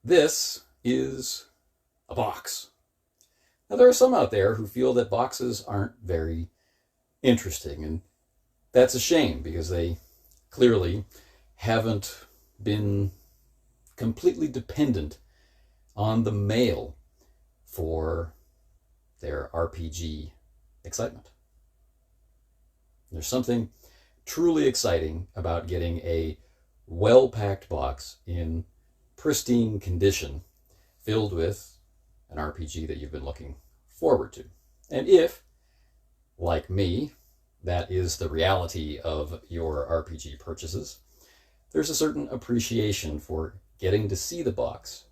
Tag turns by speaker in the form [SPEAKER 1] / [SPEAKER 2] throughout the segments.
[SPEAKER 1] This is a box. Now, there are some out there who feel that boxes aren't very interesting, and that's a shame because they clearly haven't been completely dependent on the mail for their RPG excitement. There's something truly exciting about getting a well-packed box in pristine condition filled with an RPG that you've been looking forward to. And if, like me, that is the reality of your RPG purchases, there's a certain appreciation for getting to see the box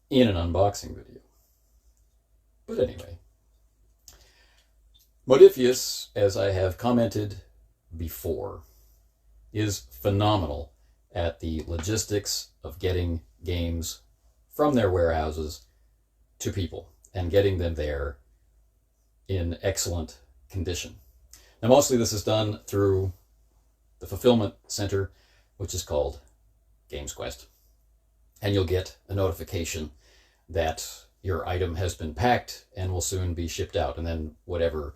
[SPEAKER 1] in an unboxing video. But anyway, Modifius, as I have commented before, is phenomenal at the logistics of getting games from their warehouses to people and getting them there in excellent condition. Now, mostly this is done through the fulfillment center, which is called GamesQuest. And you'll get a notification that your item has been packed and will soon be shipped out. And then whatever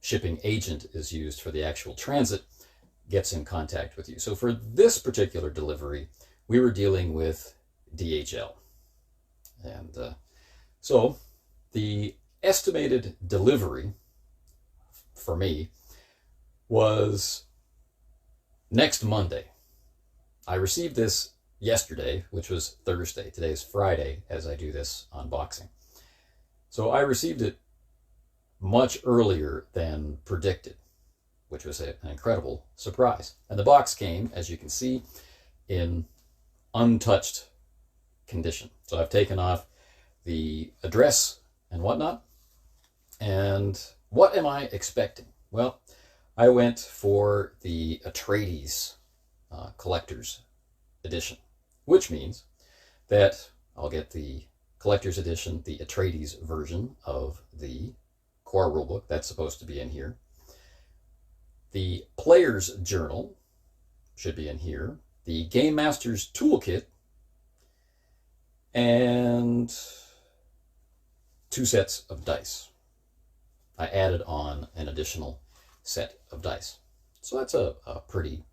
[SPEAKER 1] shipping agent is used for the actual transit gets in contact with you. So for this particular delivery, we were dealing with DHL. And so the estimated delivery for me was next Monday. I received this yesterday, which was Thursday. Today is Friday as I do this unboxing. So I received it much earlier than predicted, which was an incredible surprise. And the box came, as you can see, in untouched condition. So I've taken off the address and whatnot. And what am I expecting? Well, I went for the Atreides Collector's Edition, which means that I'll get the Collector's Edition, the Atreides version of the core rulebook. That's supposed to be in here. The Player's Journal should be in here. The Game Master's Toolkit. And 2 sets of dice. I added on an additional set of dice. So that's a pretty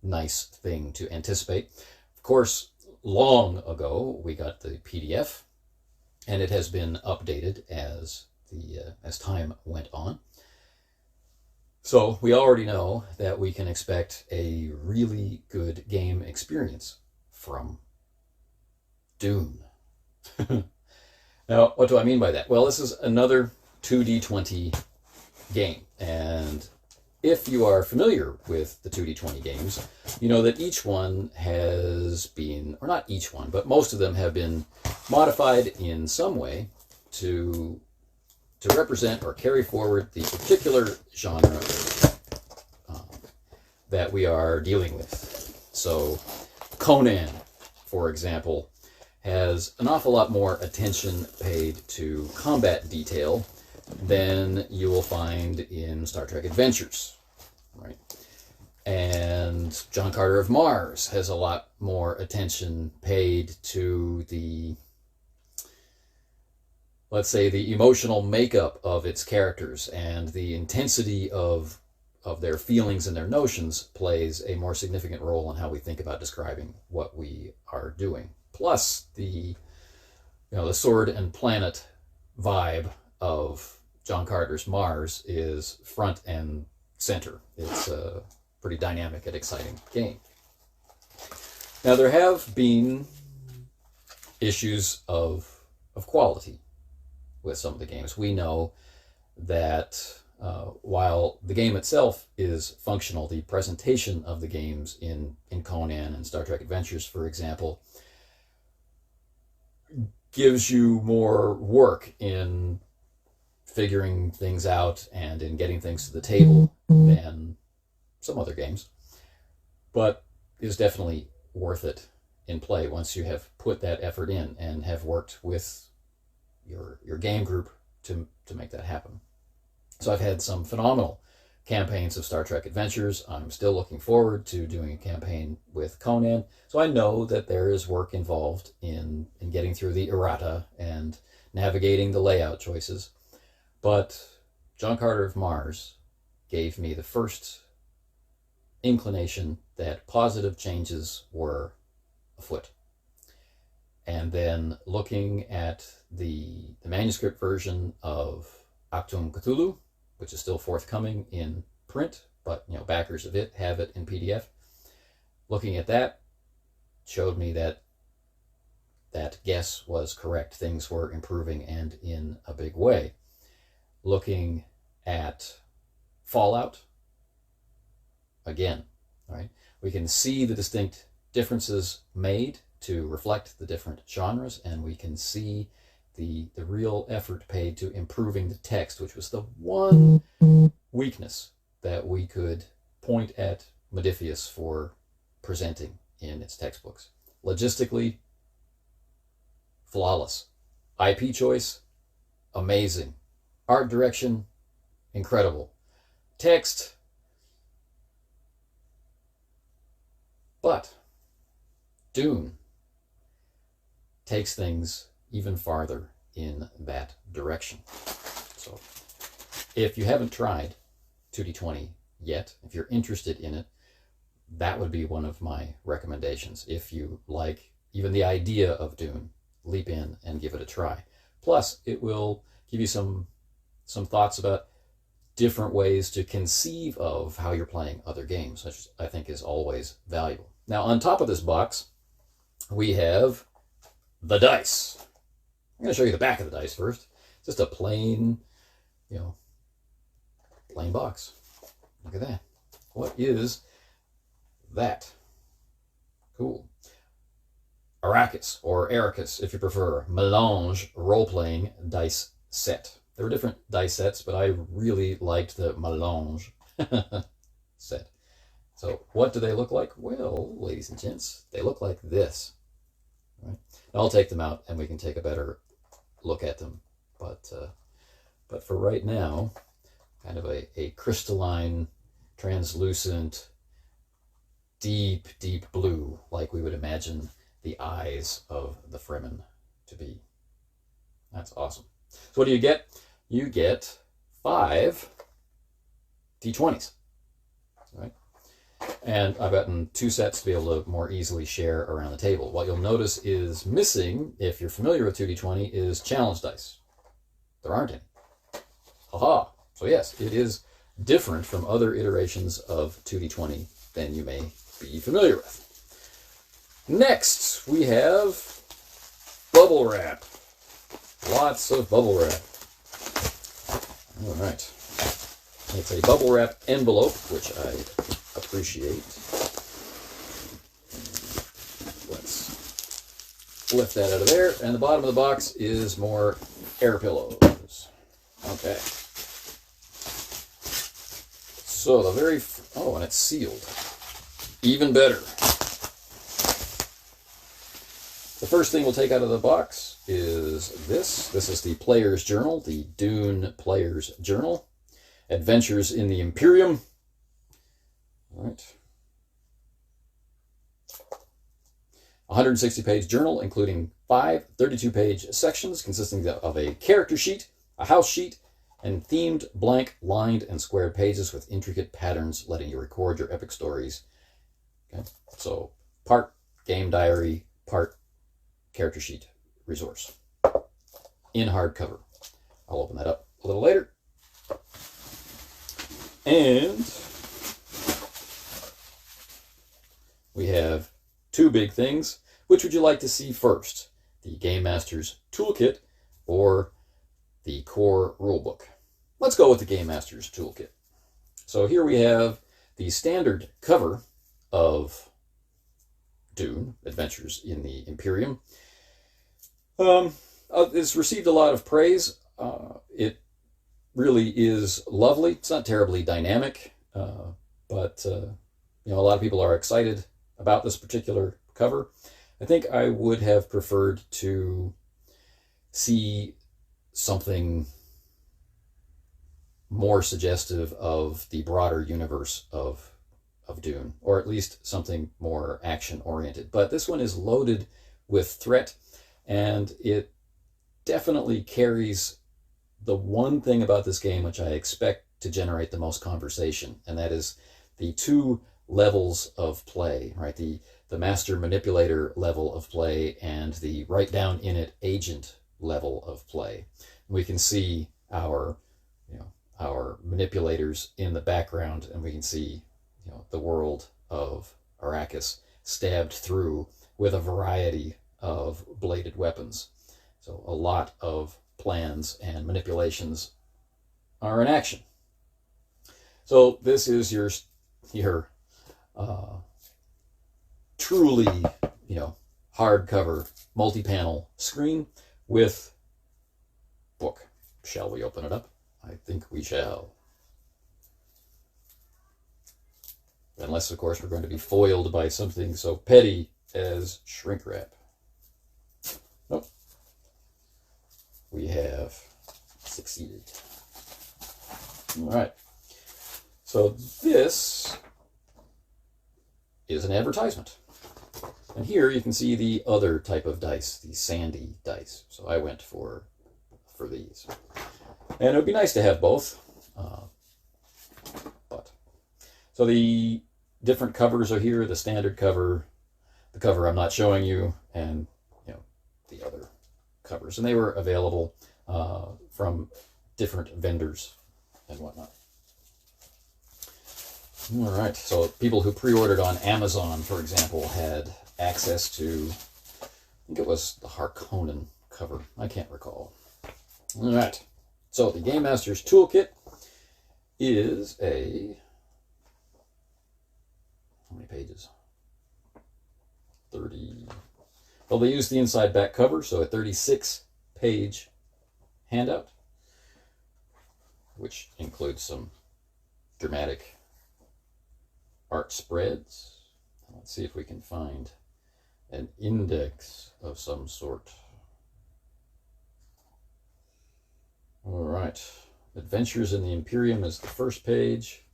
[SPEAKER 1] nice thing to anticipate. Of course, long ago, we got the PDF, and it has been updated as time went on. So we already know that we can expect a really good game experience from Dune. Now, what do I mean by that? Well, this is another 2D20 game, and if you are familiar with the 2D20 games, you know that each one has been, or not each one, but most of them have been modified in some way to represent or carry forward the particular genre that we are dealing with. So Conan, for example, has an awful lot more attention paid to combat detail than you will find in Star Trek Adventures, right? And John Carter of Mars has a lot more attention paid to the, let's say, the emotional makeup of its characters, and the intensity of their feelings and their notions plays a more significant role in how we think about describing what we are doing. Plus, the sword and planet vibe of John Carter's Mars is front and center. It's a pretty dynamic and exciting game. Now, there have been issues of quality with some of the games. We know that while the game itself is functional, the presentation of the games in Conan and Star Trek Adventures, for example, gives you more work in figuring things out and in getting things to the table than some other games, but is definitely worth it in play once you have put that effort in and have worked with your game group to make that happen. So I've had some phenomenal campaigns of Star Trek Adventures. I'm still looking forward to doing a campaign with Conan. So I know that there is work involved in getting through the errata and navigating the layout choices. But John Carter of Mars gave me the first inclination that positive changes were afoot. And then looking at the manuscript version of Actum Cthulhu, which is still forthcoming in print, but backers of it have it in PDF. Looking at that showed me that that guess was correct. Things were improving, and in a big way. Looking at Fallout, again, right? We can see the distinct differences made to reflect the different genres, and we can see the real effort paid to improving the text, which was the one weakness that we could point at Modiphius for presenting in its textbooks. Logistically, flawless. IP choice, amazing. Art direction, incredible. Text, but Dune takes things even farther in that direction. So if you haven't tried 2D20 yet, if you're interested in it, that would be one of my recommendations. If you like even the idea of Dune, leap in and give it a try. Plus, it will give you some thoughts about different ways to conceive of how you're playing other games, which I think is always valuable. Now, on top of this box, we have the dice. I'm going to show you the back of the dice first. Just a plain, plain box. Look at that. What is that? Cool. Arrakis, or Ericus, if you prefer, Melange role-playing dice set. There were different dice sets, but I really liked the Melange set. So what do they look like? Well, ladies and gents, they look like this. Right? I'll take them out and we can take a better look at them. But for right now, kind of a crystalline, translucent, deep, deep blue, like we would imagine the eyes of the Fremen to be. That's awesome. So what do you get? You get 5 D20s, right? And I've gotten 2 sets to be able to more easily share around the table. What you'll notice is missing, if you're familiar with 2D20, is challenge dice. There aren't any. Aha! So yes, it is different from other iterations of 2D20 than you may be familiar with. Next, we have bubble wrap. Lots of bubble wrap. All right. It's a bubble wrap envelope, which I appreciate. Let's lift that out of there. And the bottom of the box is more air pillows. Okay. So and it's sealed. Even better. The first thing we'll take out of the box is this. This is the Player's Journal, the Dune Player's Journal. Adventures in the Imperium. All right. 160-page journal, including 5 32-page sections consisting of a character sheet, a house sheet, and themed blank, lined, and squared pages with intricate patterns letting you record your epic stories. Okay, so part game diary, part character sheet resource in hardcover. I'll open that up a little later. And we have 2 big things. Which would you like to see first? The Game Master's Toolkit or the core rulebook? Let's go with the Game Master's Toolkit. So here we have the standard cover of Dune, Adventures in the Imperium. It's received a lot of praise. It really is lovely. It's not terribly dynamic, but a lot of people are excited about this particular cover. I think I would have preferred to see something more suggestive of the broader universe of Dune, or at least something more action-oriented. But this one is loaded with threat, and it definitely carries the one thing about this game which I expect to generate the most conversation, and that is the two levels of play, right? The master manipulator level of play and the write down in it agent level of play. We can see our manipulators in the background, and we can see the world of Arrakis stabbed through with a variety of bladed weapons. So a lot of plans and manipulations are in action. So this is your truly, hardcover multi-panel screen with book. Shall we open it up? I think we shall. Unless, of course, we're going to be foiled by something so petty as shrink wrap. Nope. We have succeeded. All right. So this is an advertisement. And here you can see the other type of dice, the sandy dice. So I went for these. And it would be nice to have both. So the different covers are here, the standard cover, the cover I'm not showing you, and the other covers. And they were available from different vendors and whatnot. All right, so people who pre-ordered on Amazon, for example, had access to, I think it was the Harkonnen cover. I can't recall. All right, so the Game Master's Toolkit is a, how many pages? 30. Well, they used the inside back cover, so a 36-page handout, which includes some dramatic art spreads. Let's see if we can find an index of some sort. All right. Adventures in the Imperium is the first page.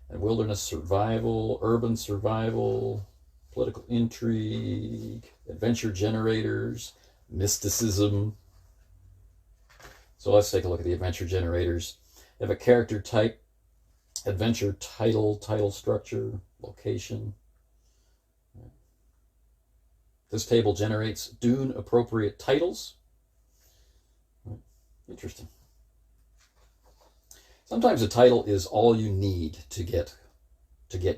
[SPEAKER 1] And wilderness survival, urban survival, political intrigue, adventure generators, mysticism. So let's take a look at the adventure generators. They have a character type, adventure title, title structure, location. This table generates Dune appropriate titles. Interesting. Sometimes a title is all you need to get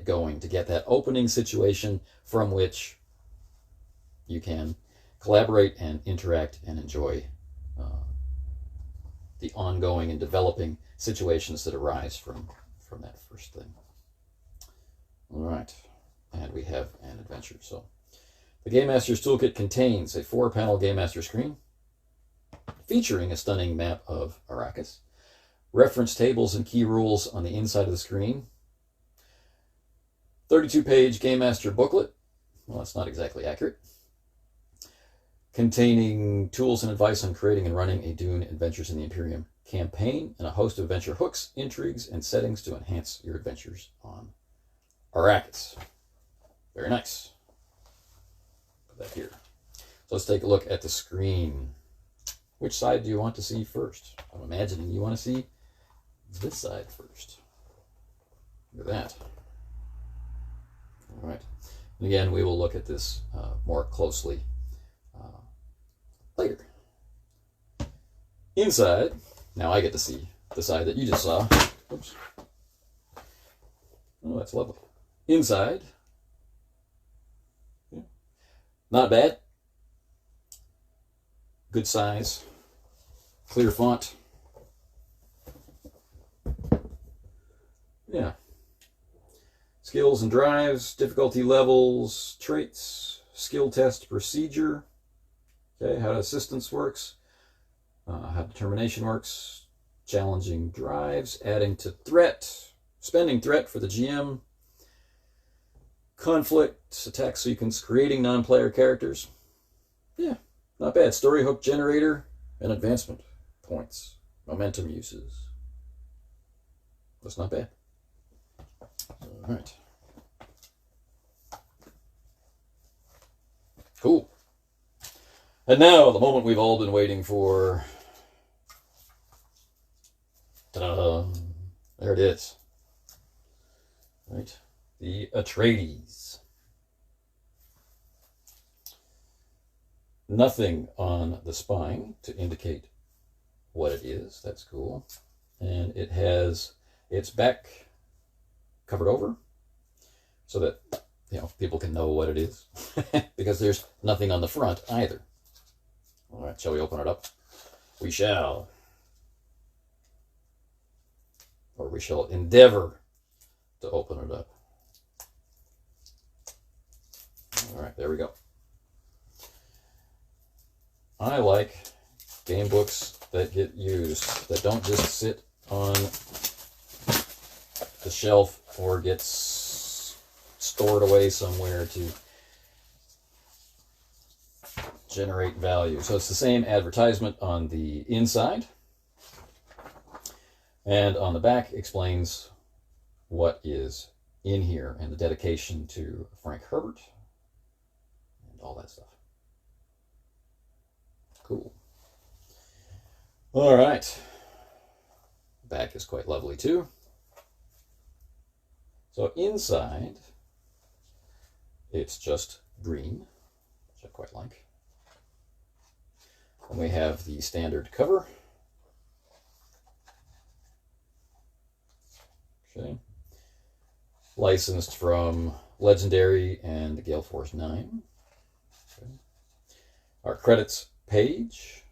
[SPEAKER 1] going, to get that opening situation from which you can collaborate and interact and enjoy the ongoing and developing situations that arise from that first thing. All right, and we have an adventure. So the Game Master's Toolkit contains a 4-panel Game Master screen featuring a stunning map of Arrakis, reference tables and key rules on the inside of the screen, 32-page Game Master booklet, well, that's not exactly accurate, containing tools and advice on creating and running a Dune Adventures in the Imperium campaign, and a host of adventure hooks, intrigues, and settings to enhance your adventures on Arrakis. Very nice. Put that here. So let's take a look at the screen. Which side do you want to see first? I'm imagining you want to see this side first. Look at that. All right. And again, we will look at this more closely later. Inside, now I get to see the side that you just saw. Oops. Oh, that's lovely. Inside, yeah. Not bad. Good size, clear font. Yeah. Skills and drives, difficulty levels, traits, skill test procedure. Okay, how assistance works, how determination works, challenging drives, adding to threat, spending threat for the GM, conflict, attack sequence, creating non-player characters. Yeah, not bad. Story hook generator and advancement points, momentum uses. That's not bad. All right. Cool. And now, the moment we've all been waiting for. Ta-da! There it is. Right. The Atreides. Nothing on the spine to indicate what it is. That's cool. And it has its back covered over so that, people can know what it is. Because there's nothing on the front either. All right, shall we open it up? We shall. Or we shall endeavor to open it up. All right, there we go. I like game books that get used, that don't just sit on the shelf or get stored away somewhere to generate value. So it's the same advertisement on the inside, and on the back explains what is in here and the dedication to Frank Herbert and all that stuff. Cool. All right. Back is quite lovely too. So inside, it's just green, which I quite like. And we have the standard cover. Okay. Licensed from Legendary and Gale Force 9. Okay. Our credits page,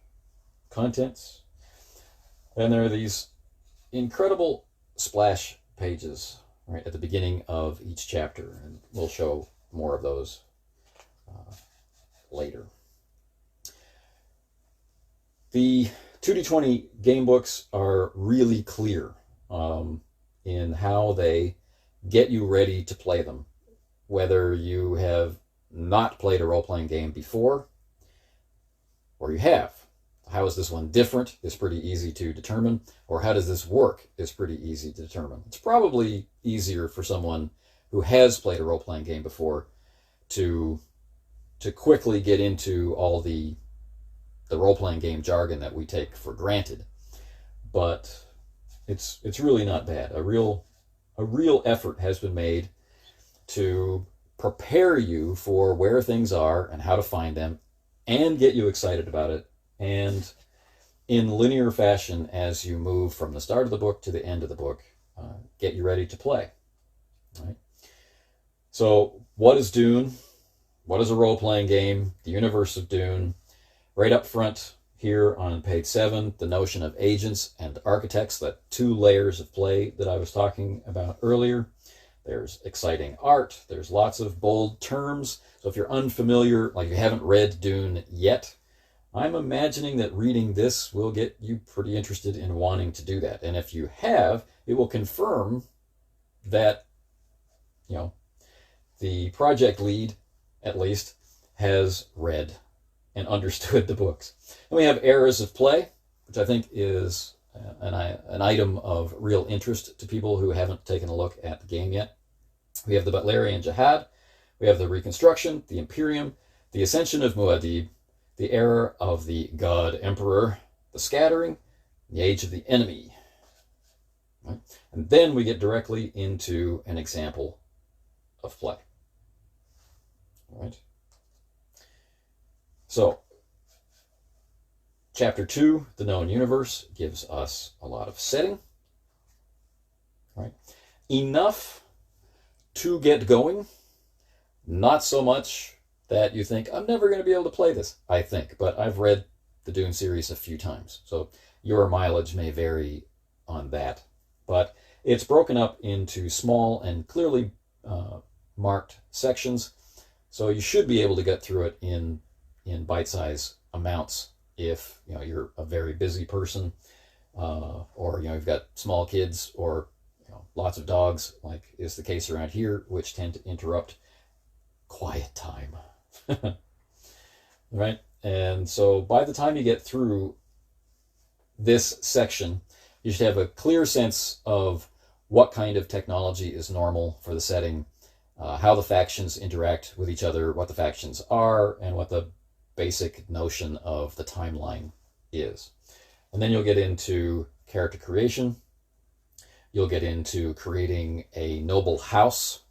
[SPEAKER 1] contents, and there are these incredible splash pages right at the beginning of each chapter, and we'll show more of those later. The 2D20 game books are really clear in how they get you ready to play them, whether you have not played a role-playing game before or you have. How is this one different is pretty easy to determine, or how does this work is pretty easy to determine. It's probably easier for someone who has played a role-playing game before to quickly get into all the role-playing game jargon that we take for granted. But it's really not bad. A real effort has been made to prepare you for where things are and how to find them, and get you excited about it, and in linear fashion as you move from the start of the book to the end of the book, get you ready to play. Right? So what is Dune? What is a role-playing game? The universe of Dune. Right up front here on page 7, the notion of agents and architects, that 2 layers of play that I was talking about earlier. There's exciting art. There's lots of bold terms. So if you're unfamiliar, like you haven't read Dune yet, I'm imagining that reading this will get you pretty interested in wanting to do that. And if you have, it will confirm that, the project lead, at least, has read and understood the books. And we have eras of play, which I think is an item of real interest to people who haven't taken a look at the game yet. We have the Butlerian Jihad, we have the Reconstruction, the Imperium, the Ascension of Muad'Dib, the Era of the God Emperor, the Scattering, the Age of the Enemy. Right? And then we get directly into an example of play. All right. So, Chapter 2, The Known Universe, gives us a lot of setting. Right? Enough to get going, not so much that you think, I'm never going to be able to play this, I think. But I've read the Dune series a few times, so your mileage may vary on that. But it's broken up into small and clearly marked sections, so you should be able to get through it in bite-sized amounts if you're a very busy person, or you've got small kids, or lots of dogs, like is the case around here, which tend to interrupt quiet time. Right? And so by the time you get through this section, you should have a clear sense of what kind of technology is normal for the setting, how the factions interact with each other, what the factions are, and what the basic notion of the timeline is. And then you'll get into character creation. You'll get into creating a noble house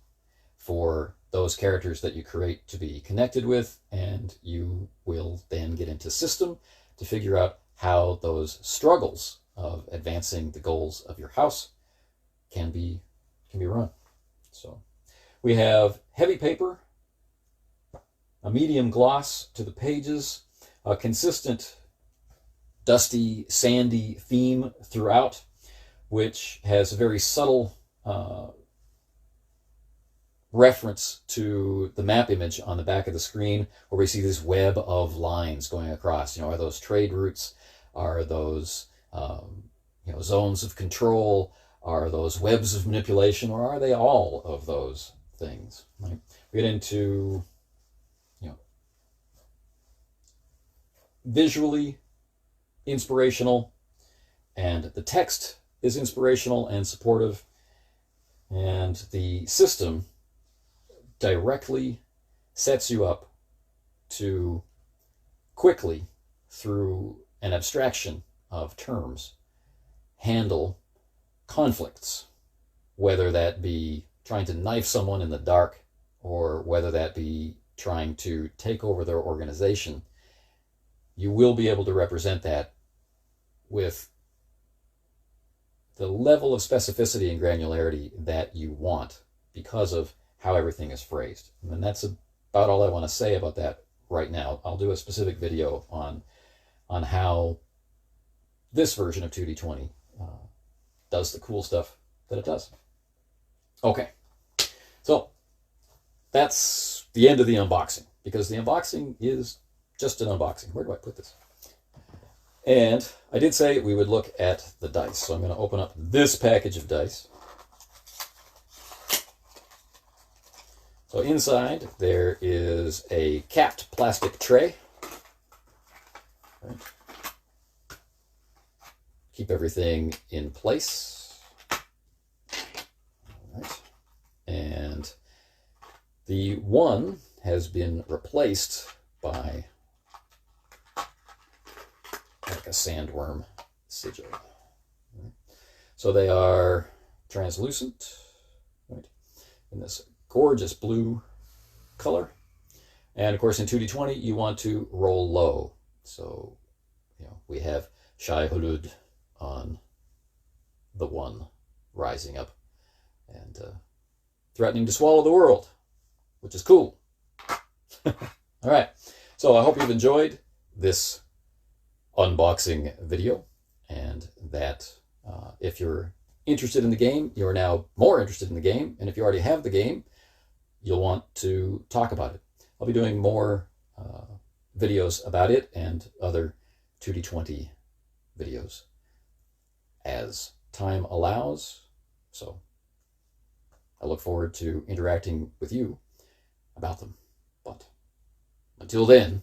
[SPEAKER 1] for those characters that you create to be connected with, and you will then get into system to figure out how those struggles of advancing the goals of your house can be run. So we have heavy paper, a medium gloss to the pages, a consistent dusty, sandy theme throughout, which has a very subtle reference to the map image on the back of the screen, where we see this web of lines going across. Are those trade routes? Are those zones of control? Are those webs of manipulation? Or are they all of those things? Right? We get into visually inspirational, and the text is inspirational and supportive, and the system directly sets you up to quickly, through an abstraction of terms, handle conflicts, whether that be trying to knife someone in the dark, or whether that be trying to take over their organization. You will be able to represent that with the level of specificity and granularity that you want, because of how everything is phrased. And that's about all I want to say about that right now. I'll do a specific video on how this version of 2D20 does the cool stuff that it does. Okay, so that's the end of the unboxing, because the unboxing is just an unboxing. Where do I put this? And I did say we would look at the dice. So I'm going to open up this package of dice. So inside there is a capped plastic tray. Right. Keep everything in place. All right. And the one has been replaced by like a sandworm sigil. Right. So they are translucent, right, in this gorgeous blue color. And of course in 2D20 you want to roll low. So we have Shai Hulud on the one, rising up and threatening to swallow the world, which is cool. All right, so I hope you've enjoyed this unboxing video, and that if you're interested in the game, you're now more interested in the game, and if you already have the game, you'll want to talk about it. I'll be doing more videos about it and other 2D20 videos as time allows. So I look forward to interacting with you about them. But until then,